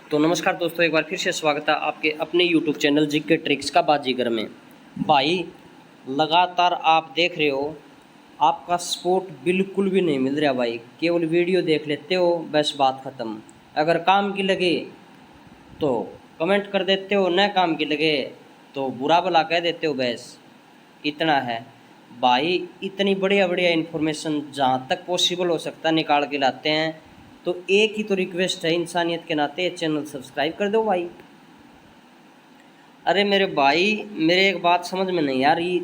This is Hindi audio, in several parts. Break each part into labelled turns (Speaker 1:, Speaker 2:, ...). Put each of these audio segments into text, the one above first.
Speaker 1: तो नमस्कार दोस्तों, एक बार फिर से स्वागत है आपके अपने YouTube चैनल जीके ट्रिक्स का बाजीगर में। भाई लगातार आप देख रहे हो, आपका सपोर्ट बिल्कुल भी नहीं मिल रहा भाई। केवल वीडियो देख लेते हो, बस बात ख़त्म। अगर काम की लगे तो कमेंट कर देते हो, न काम की लगे तो बुरा भला कह देते हो, बस इतना है भाई। इतनी बढ़िया बढ़िया इन्फॉर्मेशन जहाँ तक पॉसिबल हो सकता है निकाल के लाते हैं। तो एक ही तो रिक्वेस्ट है इंसानियत के नाते, चैनल सब्सक्राइब कर दो भाई। अरे मेरे भाई, मेरे एक बात समझ में नहीं आ रही,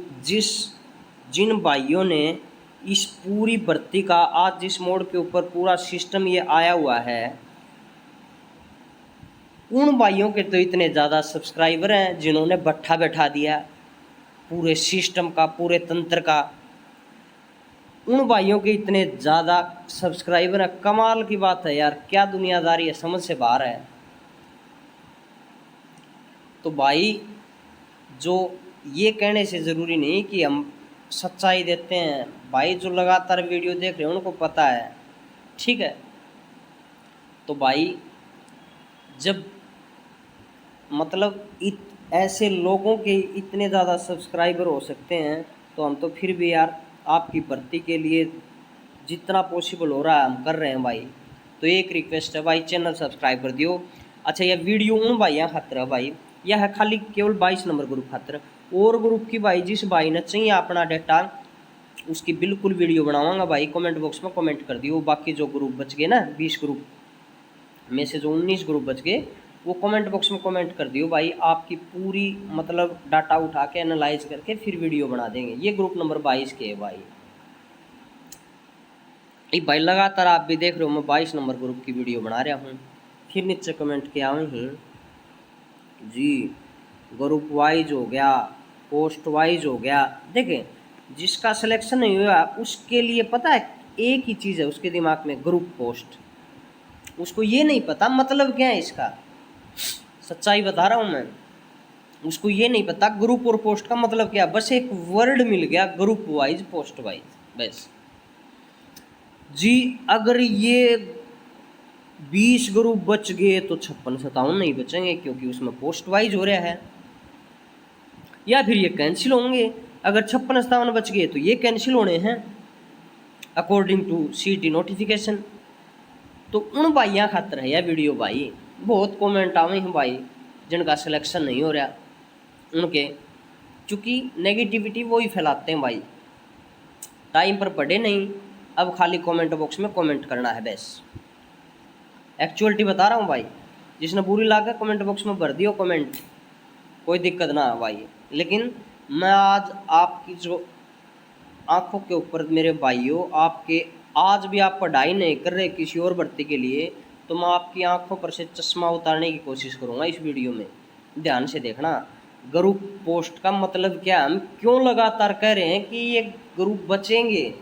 Speaker 1: जिन भाइयों ने इस पूरी भर्ती का आज जिस मोड़ के ऊपर पूरा सिस्टम ये आया हुआ है, उन भाइयों के तो इतने ज़्यादा सब्सक्राइबर हैं जिन्होंने भट्ठा बैठा दिया पूरे सिस्टम का, पूरे तंत्र का। उन भाइयों के इतने ज़्यादा सब्सक्राइबर हैं, कमाल की बात है यार। क्या दुनियादारी है, समझ से बाहर है। तो भाई जो ये कहने से ज़रूरी नहीं कि हम सच्चाई देते हैं भाई। जो लगातार वीडियो देख रहे हैं उनको पता है, ठीक है। तो भाई जब मतलब ऐसे लोगों के इतने ज़्यादा सब्सक्राइबर हो सकते हैं, तो हम तो फिर भी यार आपकी भर्ती के लिए जितना पॉसिबल हो रहा है हम कर रहे हैं भाई। तो एक रिक्वेस्ट है भाई, चैनल सब्सक्राइब कर दियो। अच्छा, यह वीडियो उन भाइयों खातर है भाई, यह है खाली केवल 22 नंबर ग्रुप खातर। और ग्रुप की भाई जिस भाई ने चाहिए अपना डाटा, उसकी बिल्कुल वीडियो बनाऊंगा भाई। कमेंट बॉक्स में कमेंट कर दियो। बाकी जो ग्रुप बच गए ना, 20 ग्रुप में से जो 19 ग्रुप बच गए, वो कमेंट बॉक्स में कमेंट कर दियो भाई। आपकी पूरी मतलब डाटा उठा के एनालाइज करके फिर वीडियो बना देंगे। ये ग्रुप नंबर 22 के है भाई। भाई लगातार आप भी देख रहे हो, मैं 22 नंबर ग्रुप की वीडियो बना रहा हूँ। फिर नीचे कमेंट किया ही जी, ग्रुप वाइज हो गया, पोस्ट वाइज हो गया। देखें, जिसका सिलेक्शन नहीं हुआ उसके लिए पता है एक ही चीज़ है उसके दिमाग में, ग्रुप पोस्ट। उसको ये नहीं पता मतलब क्या है इसका, सच्चाई बता रहा हूँ मैं। उसको ये नहीं पता ग्रुप और पोस्ट का मतलब क्या। बस एक वर्ड मिल गया, ग्रुप वाइज पोस्ट वाइज, बस जी। अगर ये 20 ग्रुप बच गए तो 56-57 नहीं बचेंगे, क्योंकि उसमें पोस्ट वाइज हो रहा है। या फिर ये कैंसिल होंगे। अगर 56-57 बच गए तो ये कैंसिल होने हैं अकॉर्डिंग टू सीटी नोटिफिकेशन। तो उन भाइयों खातर है यह वीडियो भाई। बहुत कमेंट आवे हैं भाई जिनका सिलेक्शन नहीं हो रहा, उनके, चूँकि नेगेटिविटी वो ही फैलाते हैं भाई। टाइम पर पढ़े नहीं, अब खाली कमेंट बॉक्स में कमेंट करना है बस। एक्चुअलिटी बता रहा हूँ भाई। जिसने बुरी लगा कमेंट बॉक्स में भर दियो कमेंट, कोई दिक्कत ना है भाई। लेकिन मैं आज आपकी जो आंखों के ऊपर मेरे भाइयों, आपके आज भी आप पढ़ाई नहीं कर रहे किसी और भर्ती के लिए, तो मैं आपकी आंखों पर से चश्मा उतारने की कोशिश करूँगा इस वीडियो में। ध्यान से देखना। ग्रुप पोस्ट का मतलब क्या, हम क्यों लगातार कह रहे हैं कि ये ग्रुप बचेंगे,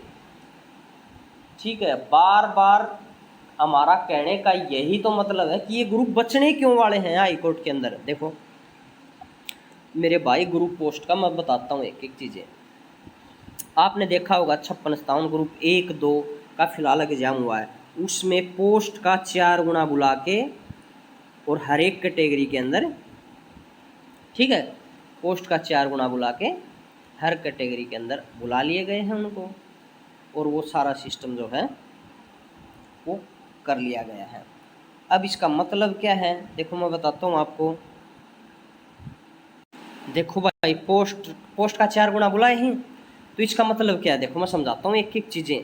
Speaker 1: ठीक है। बार बार हमारा कहने का यही तो मतलब है कि ये ग्रुप बचने क्यों वाले हैं हाई कोर्ट के अंदर। देखो मेरे भाई, ग्रुप पोस्ट का मैं बताता हूँ एक एक चीज़ें। आपने देखा होगा 56-57 ग्रुप 1-2 का फिलहाल एग्जाम हुआ है, उसमें पोस्ट का 4 गुना बुला के, और हर एक कैटेगरी के अंदर, ठीक है, पोस्ट का 4 गुना बुला के हर कैटेगरी के अंदर बुला लिए गए हैं उनको, और वो सारा सिस्टम जो है वो कर लिया गया है। अब इसका मतलब क्या है, देखो मैं बताता हूँ आपको। देखो भाई, पोस्ट का 4 गुना बुलाए हैं, तो इसका मतलब क्या है, देखो मैं समझाता हूँ एक एक चीज़ें,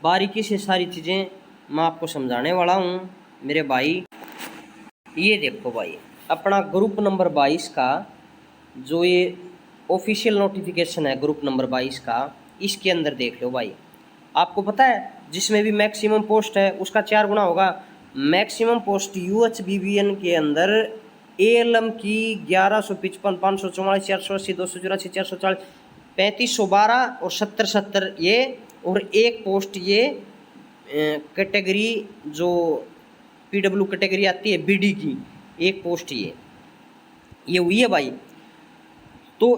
Speaker 1: बारीकी से सारी चीज़ें मैं आपको समझाने वाला हूँ मेरे भाई। ये देखो भाई, अपना ग्रुप नंबर 22 का जो ये ऑफिशियल नोटिफिकेशन है ग्रुप नंबर 22 का, इसके अंदर देख लो भाई। आपको पता है जिसमें भी मैक्सिमम पोस्ट है उसका 4 गुना होगा। मैक्सिमम पोस्ट UHBBN के अंदर ALM की 1155, 544, 480, 284, 440, 3512 और 70-70 ये, और एक पोस्ट ये कैटेगरी जो PW कैटेगरी आती है BD की, एक पोस्ट ये हुई है भाई। तो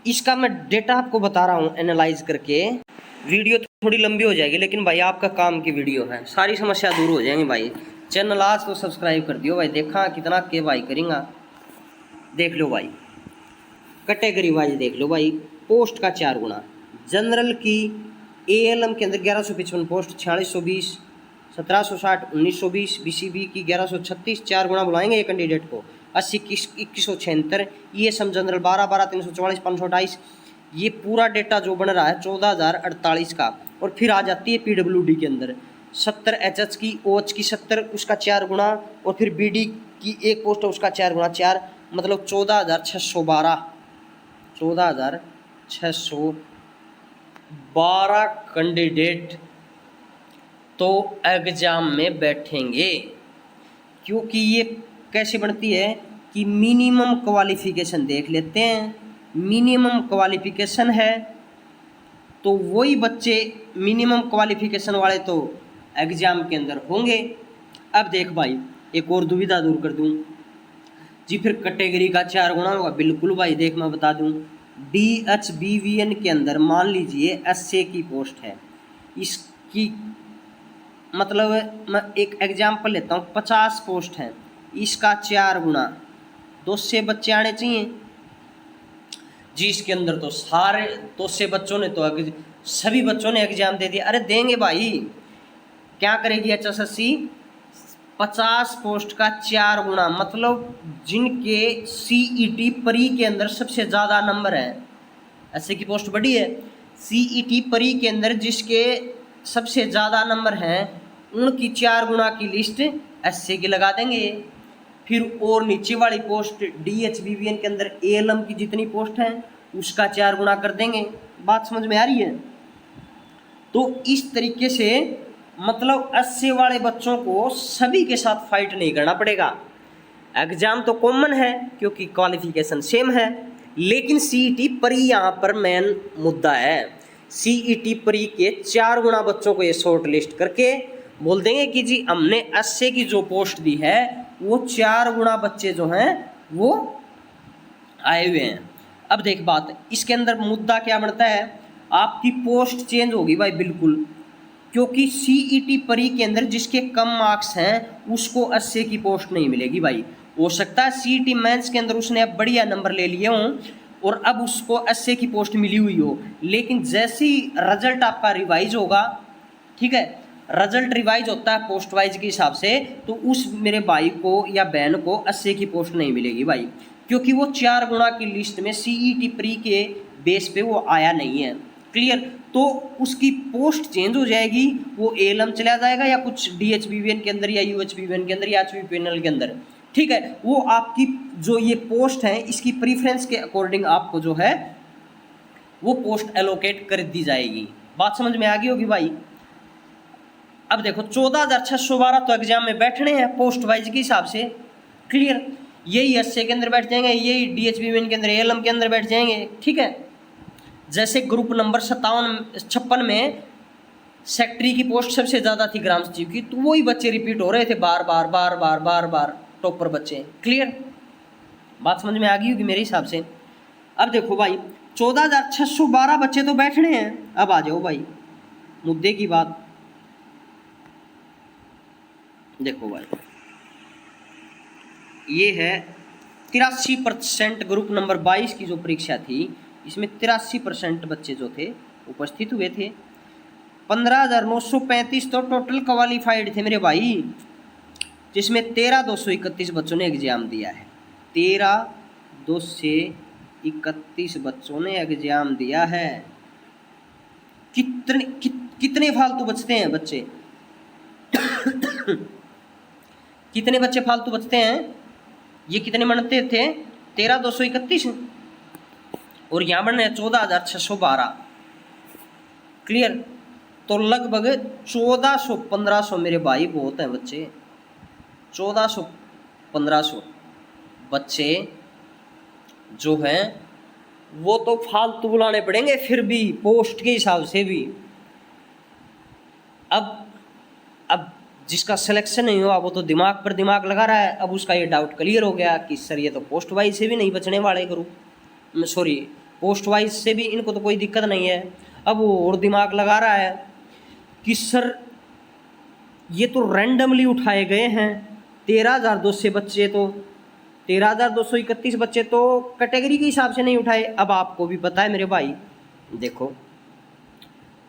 Speaker 1: इसका मैं डेटा आपको बता रहा हूँ एनालाइज करके। वीडियो थोड़ी लंबी हो जाएगी, लेकिन भाई आपका काम की वीडियो है, सारी समस्या दूर हो जाएंगी भाई। चैनल आज तो सब्सक्राइब कर दियो भाई, देखा कितना के भाई करेंगा। देख लो भाई कैटेगरी वाइज देख लो भाई, पोस्ट का 4 गुना। जनरल की एएलएम के अंदर 1155 पोस्ट, 4620, 1760, 1920। बीसीबी की 1136, 4 गुना बुलाएंगे एक कैंडिडेट को। 80, 2176। ये सम जनरल 12, 12, 344, 528। ये पूरा डेटा जो बन रहा है 14,048 का। और फिर आ जाती है पीडब्ल्यूडी के अंदर 70 एचएच की, ओएच की 70, उसका 4 गुना। और फिर बीडी की एक पोस्ट है उसका 4 गुना 4, मतलब 14,612, 14,612 कैंडिडेट तो एग्जाम में बैठेंगे। क्योंकि ये कैसे बनती है कि मिनिमम क्वालिफिकेशन देख लेते हैं। मिनिमम क्वालिफिकेशन है तो वही बच्चे मिनिमम क्वालिफिकेशन वाले तो एग्जाम के अंदर होंगे। अब देख भाई एक और दुविधा दूर कर दूं जी, फिर कैटेगरी का 4 गुना होगा। बिल्कुल भाई देख मैं बता दूं, DHBVN के अंदर मान लीजिए एसए की पोस्ट है, इसकी मतलब मैं एक एग्जाम्पल लेता हूँ, 50 पोस्ट है, इसका 4 गुना 200 बच्चे आने चाहिए जी। इसके अंदर तो सारे 200 बच्चों ने तो सभी बच्चों ने एग्जाम दे दिया। अरे देंगे भाई, क्या करेगी HSSC, 50 पोस्ट का 4 गुना, मतलब जिनके CET परी के अंदर सबसे ज़्यादा नंबर है। ऐसे की पोस्ट बड़ी है, CET परी के अंदर जिसके सबसे ज़्यादा नंबर हैं उनकी 4 गुना की लिस्ट एसए की लगा देंगे। फिर और नीचे वाली पोस्ट DHBVN के अंदर ALM की जितनी पोस्ट हैं उसका 4 गुना कर देंगे। बात समझ में आ रही है? तो इस तरीके से मतलब 80 वाले बच्चों को सभी के साथ फाइट नहीं करना पड़ेगा। एग्जाम तो कॉमन है क्योंकि क्वालिफिकेशन सेम है, लेकिन CET परी यहाँ पर मेन मुद्दा है। CET परी के 4 गुना बच्चों को ये शॉर्ट लिस्ट करके बोल देंगे कि जी हमने 80 की जो पोस्ट दी है वो 4 गुना बच्चे जो हैं वो आए हुए हैं। अब देख बात इसके अंदर मुद्दा क्या बनता है, आपकी पोस्ट चेंज होगी भाई बिल्कुल, क्योंकि CET परी के अंदर जिसके कम मार्क्स हैं उसको 80 की पोस्ट नहीं मिलेगी भाई। हो सकता है CET मेंस के अंदर उसने अब बढ़िया नंबर ले लिए हों और अब उसको 80 की पोस्ट मिली हुई हो, लेकिन जैसे ही रिजल्ट आपका रिवाइज होगा, ठीक है, रिजल्ट रिवाइज होता है पोस्ट वाइज के हिसाब से, तो उस मेरे भाई को या बहन को 80 की पोस्ट नहीं मिलेगी भाई, क्योंकि वो 4 गुना की लिस्ट में CET प्री के बेस पे वो आया नहीं है। क्लियर? तो उसकी पोस्ट चेंज हो जाएगी, वो ALM चला जाएगा या कुछ DHBVN के अंदर या UHBVN के अंदर या HBPNL के अंदर, ठीक है। वो आपकी जो ये पोस्ट है इसकी प्रीफरेंस के अकॉर्डिंग आपको जो है वो पोस्ट एलोकेट कर दी जाएगी। बात समझ में आ गई होगी भाई। अब देखो 14,612 तो एग्जाम में बैठने हैं पोस्ट वाइज के हिसाब से। क्लियर? यही एसए के अंदर बैठ जाएंगे, यही DHBVN के अंदर ALM के अंदर बैठ जाएंगे, ठीक है। जैसे ग्रुप नंबर 56 में सेक्रेटरी की पोस्ट सबसे ज़्यादा थी ग्राम सचिव की, तो वही बच्चे रिपीट हो रहे थे बार बार बार बार बार बार, टॉपर बच्चे। क्लियर? बात समझ में आ गई होगी मेरे हिसाब से। अब देखो भाई 14,612 बच्चे तो बैठने हैं। अब आ जाओ भाई मुद्दे की बात। देखो भाई ये है 83% ग्रुप नंबर 22 की जो परीक्षा थी इसमें 83% बच्चे जो थे उपस्थित हुए थे। 15,935 तो टोटल क्वालिफाइड थे मेरे भाई, जिसमें 13,231 बच्चों ने एग्ज़ाम दिया है। 13,231 बच्चों ने एग्ज़ाम दिया है। कितने फालतू बचते हैं बच्चे कितने बच्चे फालतू बचते हैं? ये कितने बनते थे? 13,231 और यहाँ बन रहे 14,612। क्लियर? तो लगभग 1400-1500 मेरे भाई बहुत हैं बच्चे। 1400-1500 बच्चे जो हैं वो तो फालतू बुलाने पड़ेंगे फिर भी पोस्ट के हिसाब से भी। अब जिसका सिलेक्शन नहीं हुआ वो तो दिमाग पर दिमाग लगा रहा है। अब उसका ये डाउट क्लियर हो गया कि सर ये तो पोस्ट वाइज से भी नहीं बचने वाले ग्रुप, सॉरी पोस्ट वाइज से भी इनको तो कोई दिक्कत नहीं है। अब वो और दिमाग लगा रहा है कि सर ये तो रैंडमली उठाए गए हैं 13,200 बच्चे, तो 13,231 बच्चे तो कैटेगरी के हिसाब से नहीं उठाए। अब आपको भी पता है मेरे भाई, देखो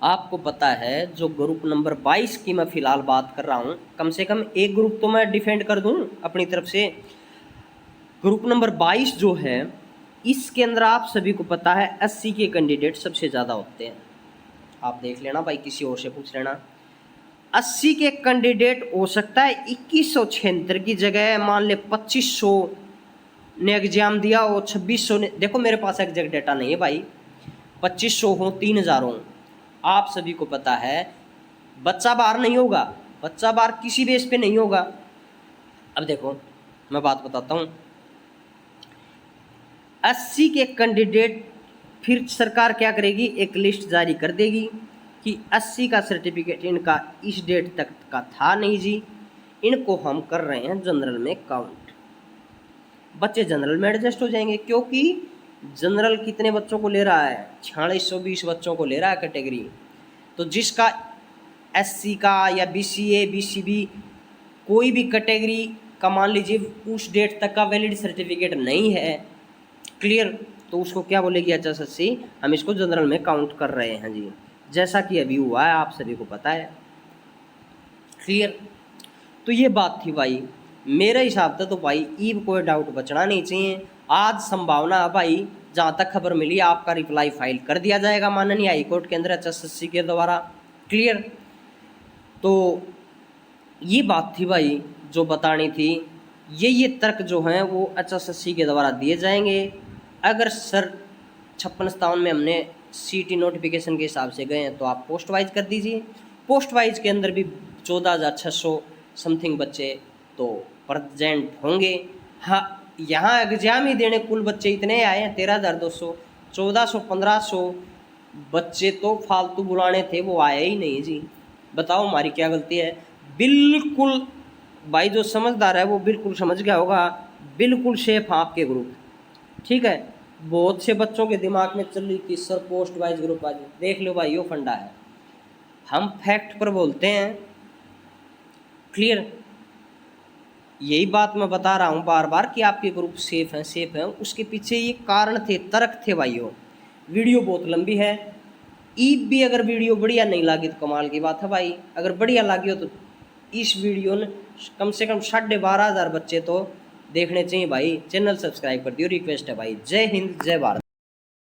Speaker 1: आपको पता है जो ग्रुप नंबर 22 की मैं फ़िलहाल बात कर रहा हूँ, कम से कम एक ग्रुप तो मैं डिफेंड कर दूँ अपनी तरफ से। ग्रुप नंबर 22 जो है, इसके अंदर आप सभी को पता है 80 के कैंडिडेट सबसे ज़्यादा होते हैं। आप देख लेना भाई, किसी और से पूछ लेना। 80 के कैंडिडेट हो सकता है 2176 की जगह मान ले 2500 ने एग्जाम दिया हो, 2600 ने, देखो मेरे पास एग्जैक्ट डेटा नहीं है भाई, 2500 हो 3000 हो। आप सभी को पता है बच्चा बार नहीं होगा, बच्चा बार किसी बेस पे नहीं होगा। अब देखो मैं बात बताता हूँ, 80 के कैंडिडेट, फिर सरकार क्या करेगी, एक लिस्ट जारी कर देगी कि 80 का सर्टिफिकेट इनका इस डेट तक का था नहीं जी, इनको हम कर रहे हैं जनरल में काउंट। बच्चे जनरल में एडजस्ट हो जाएंगे, क्योंकि जनरल कितने बच्चों को ले रहा है, 4620 बच्चों को ले रहा है कैटेगरी। तो जिसका एससी का या बीसीए बीसीबी कोई भी कैटेगरी का मान लीजिए उस डेट तक का वैलिड सर्टिफिकेट नहीं है, क्लियर, तो उसको क्या बोलेगी एचएसएससी, हम इसको जनरल में काउंट कर रहे हैं जी, जैसा कि अभी हुआ है, आप सभी को पता है, क्लियर। तो ये बात थी भाई, मेरे हिसाब से तो भाई ईब कोई डाउट बचना नहीं चाहिए। आज संभावना है भाई, जहाँ तक खबर मिली आपका रिप्लाई फाइल कर दिया जाएगा माननीय हाईकोर्ट के अंदर एचएसएससी के द्वारा, क्लियर। तो ये बात थी भाई जो बतानी थी, ये तर्क जो हैं वो एचएसएससी के द्वारा दिए जाएंगे। अगर सर 56-57 में हमने सीटी नोटिफिकेशन के हिसाब से गए हैं तो आप पोस्ट वाइज कर दीजिए। पोस्ट वाइज के अंदर भी 14,600 समथिंग बच्चे तो प्रेजेंट होंगे। हाँ, यहाँ एग्जाम ही देने कुल बच्चे इतने आए हैं 13,200, 1400 1500 बच्चे तो फालतू बुलाने थे, वो आए ही नहीं जी। बताओ हमारी क्या गलती है। बिल्कुल भाई जो समझदार है वो बिल्कुल समझ गया होगा, बिल्कुल सेफ आपके ग्रुप, ठीक है। बहुत से बच्चों के दिमाग में चल रही थी sir post wise group wise, देख लो भाई यो फंडा है, हम फैक्ट पर बोलते हैं, क्लियर। यही बात मैं बता रहा हूँ बार बार कि आपके ग्रुप सेफ हैं, उसके पीछे ये कारण थे, तर्क थे भाइयों। वीडियो बहुत लंबी है, ईब भी अगर वीडियो बढ़िया नहीं लगी तो कमाल की बात है भाई, अगर बढ़िया लगी हो तो इस वीडियो ने कम से कम 12,500 बच्चे तो देखने चाहिए भाई। चैनल सब्सक्राइब कर दियो, रिक्वेस्ट है भाई। जय हिंद जय भारत।